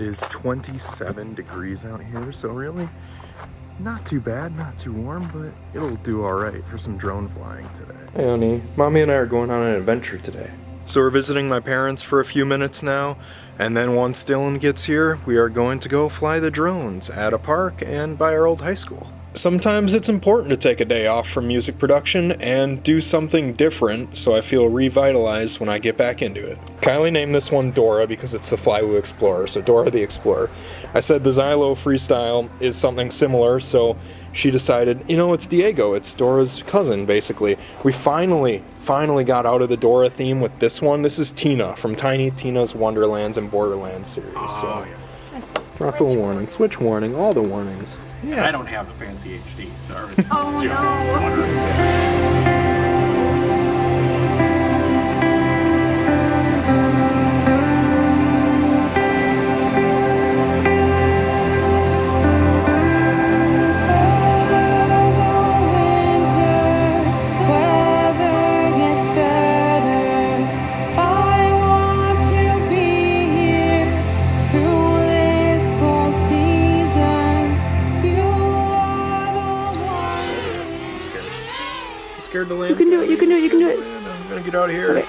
is 27 degrees out here, so really not too bad, not too warm, but it'll do all right for some drone flying today. Hey honey, mommy and I are going on an adventure today. So we're visiting my parents for a few minutes now, and then once Dillon gets here, we are going to go fly the drones at a park and by our old high school. Sometimes it's important to take a day off from music production and do something different so I feel revitalized when I get back into it. Kylie named this one Dora because it's the Flywoo Explorer, so Dora the Explorer. I said the Xylo Freestyle is something similar, so she decided, you know, it's Diego, it's Dora's cousin, basically. We finally got out of the Dora theme with this one. This is Tina from Tiny Tina's Wonderlands and Borderlands series. So, drop the warning, switch warning, all the warnings. Yeah. I don't have the fancy HD, so everything's just wondering. Scared to land. You can do it, you can do it, you can do it. I'm gonna get out of here. Okay.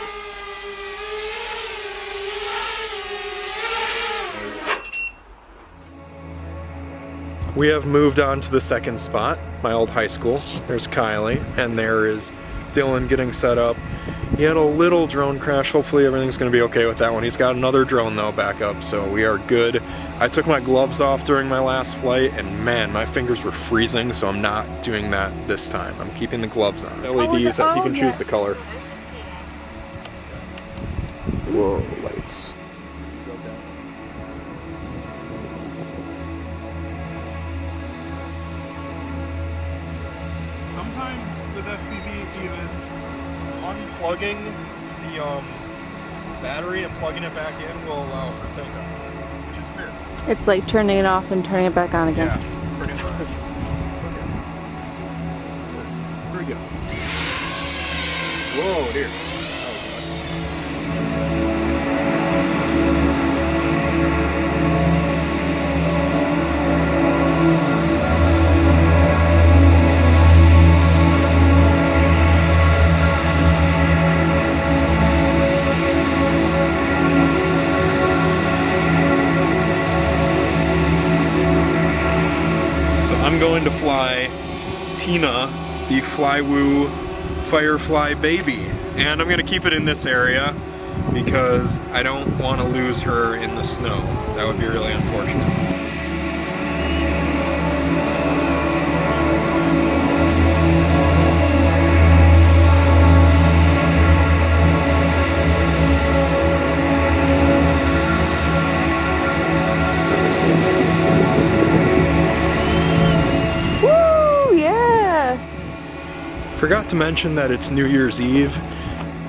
We have moved on to the second spot, my old high school. There's Kylie, and there is Dillon getting set up. He had a little drone crash. Hopefully everything's gonna be okay with that one. He's got another drone though back up, so we are good. I took my gloves off during my last flight, and man, my fingers were freezing, so I'm not doing that this time. I'm keeping the gloves on. LEDs, you can choose the color. Whoa, lights. Sometimes with FPV, even unplugging the battery and plugging it back in will allow for takeoff, which is fair. It's like turning it off and turning it back on again. Yeah, pretty much. Okay. Here we go. Whoa, dear. That was nuts. I'm going to fly Tina, the Flywoo Firefly baby, and I'm going to keep it in this area because I don't want to lose her in the snow. That would be really unfortunate. Forgot to mention that it's New Year's Eve,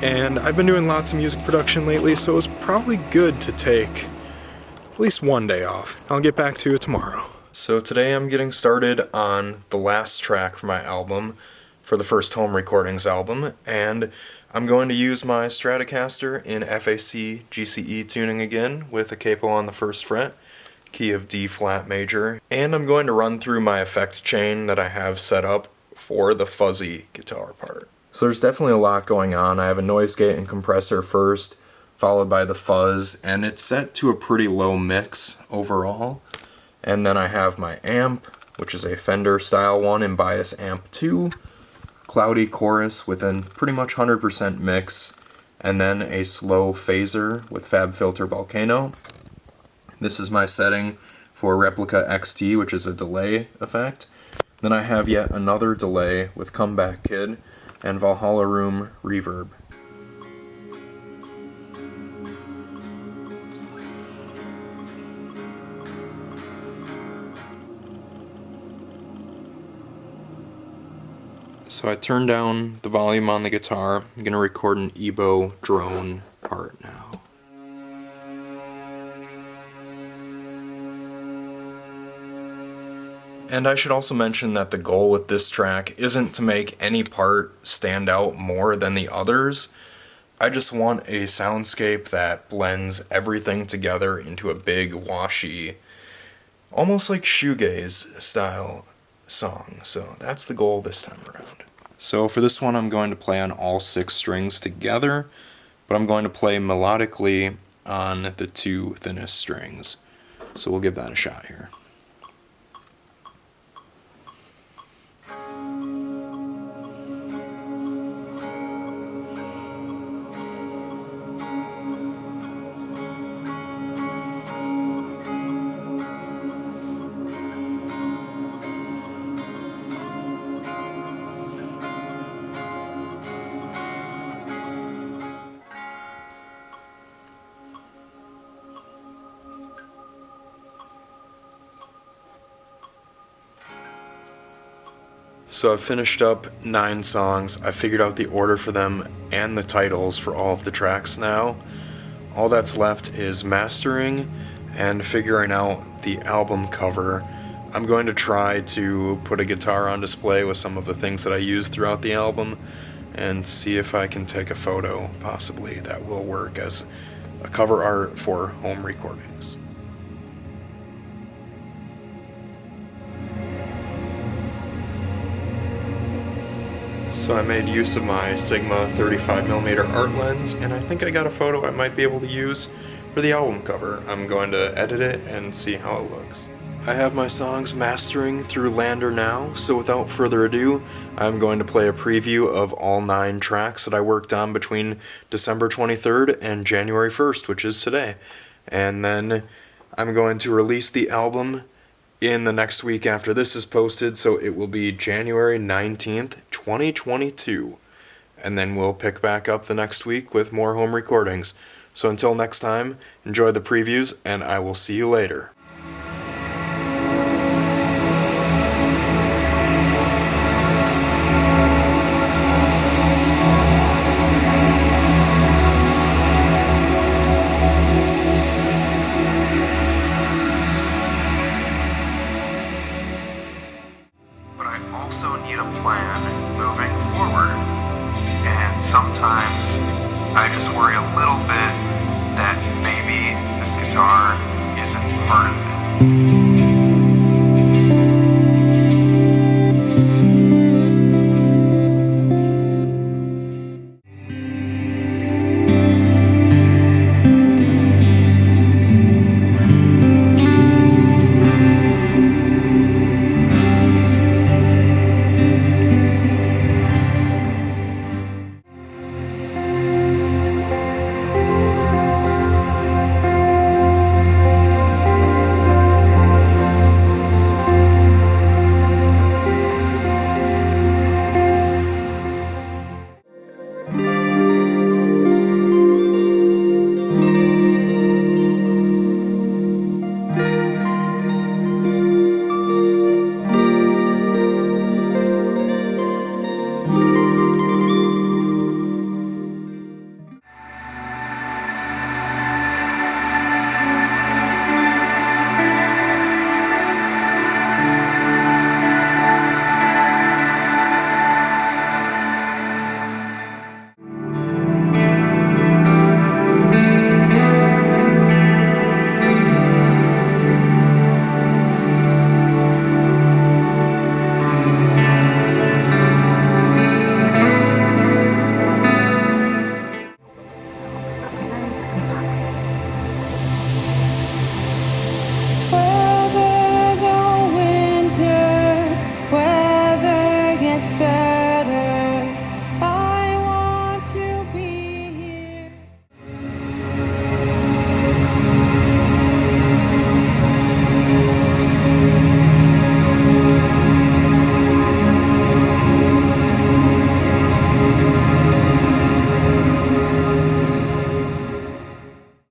and I've been doing lots of music production lately, so it was probably good to take at least one day off. I'll get back to it tomorrow. So today I'm getting started on the last track for my album, for the first home recordings album, and I'm going to use my Stratocaster in FAC GCE tuning again with a capo on the first fret, key of D flat major, and I'm going to run through my effect chain that I have set up for the fuzzy guitar part. So there's definitely a lot going on. I have a noise gate and compressor first, followed by the fuzz, and it's set to a pretty low mix overall. And then I have my amp, which is a Fender style one in bias amp 2, cloudy chorus with a pretty much 100% mix, and then a slow phaser with FabFilter Volcano. This is my setting for Replica XT, which is a delay effect. Then I have yet another delay with Comeback Kid and Valhalla Room Reverb. So I turned down the volume on the guitar. I'm going to record an Ebo drone part now. And I should also mention that the goal with this track isn't to make any part stand out more than the others, I just want a soundscape that blends everything together into a big, washy, almost like shoegaze style song. So that's the goal this time around. So for this one I'm going to play on all 6 strings together, but I'm going to play melodically on the 2 thinnest strings. So we'll give that a shot here. So I've finished up 9 songs. I figured out the order for them and the titles for all of the tracks now. All that's left is mastering and figuring out the album cover. I'm going to try to put a guitar on display with some of the things that I used throughout the album and see if I can take a photo, possibly, that will work as a cover art for home recordings. So I made use of my Sigma 35mm art lens, and I think I got a photo I might be able to use for the album cover. I'm going to edit it and see how it looks. I have my songs mastering through Lander now, so without further ado, I'm going to play a preview of all 9 tracks that I worked on between December 23rd and January 1st, which is today. And then I'm going to release the album in the next week after this is posted, so it will be January 19th, 2022. And then we'll pick back up the next week with more home recordings. So until next time, enjoy the previews, and I will see you later. Need a plan moving forward, and sometimes I just worry a little bit that maybe this guitar isn't part of it.